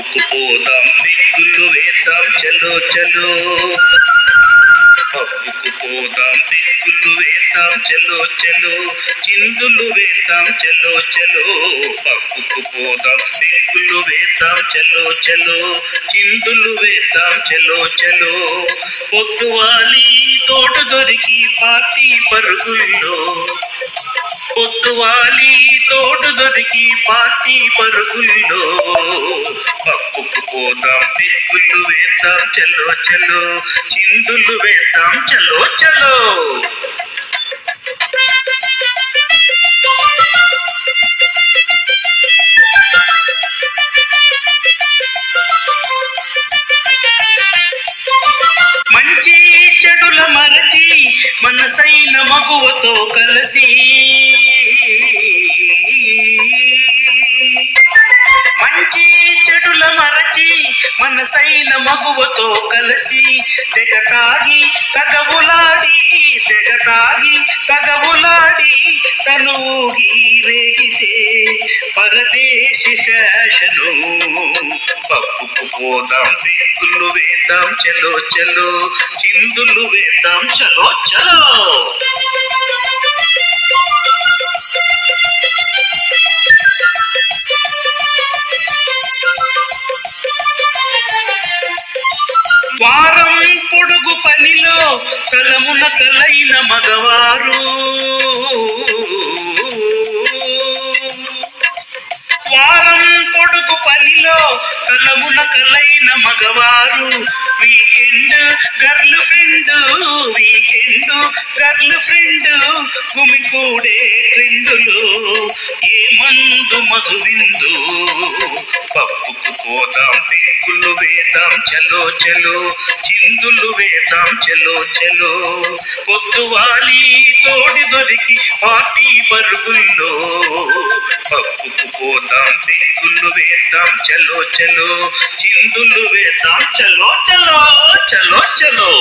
పప్పుకు పోదాం పెగ్గులు వేద్దాం చలో చలో, పప్పుకు పోదాం పెగ్గులు వేద్దాం చలో చలో, చిందులు వేద్దాం చలో చలో, పప్పుకు పోదాం పెగ్గులు వేద్దాం చలో చలో, చిందులు వేద్దాం చలో చలో. పొద్దువాలి తోడు దొరికి పార్టీ పరుగుల్లో, పొద్దువాలి తోడు దొరికి పార్టీ పరుగుల్లో, పప్పుకు పోదాం పెగ్గులు వేద్దాం చలో చలో, చిందులు వేద్దాం చలో చలో. మంచి చెడుల మరచి మనసైన మగువతో కలిసి, మంచి చెడుల మరచి మనసైన మగువతో కలిసి, తెగ తాగి తగవులాడి, తెగ తాగి తగవులాడి తనూగి రేగితే పరదేశి ఫ్యాషను. పప్పుకు పోదాం పెగ్గులు వేద్దాం చలో చలో, చిందులు వేద్దాం చలో చలో. వారం పొడుగు పనిలో తలమున కలైన మగవారు, వారం పొడుగు పనిలో తలమున కలైన మగవారు, weekend girlfriend, weekend girlfriend, గుమికూడే ట్రెండులు ఏ మందు మధువిందు. పప్పుకు పోదాం పెగ్గులు వేద్దాం చలో చలో, చిందులు వేద్దాం చలో చలో, పొద్దువాలి తోడి దొరికి పార్టీ పరుగుల్లో, పప్పుకు పోదాం పెగ్గులు వేద్దాం చలో చలో, చిందులు వేద్దాం చలో చలో చలో చలో.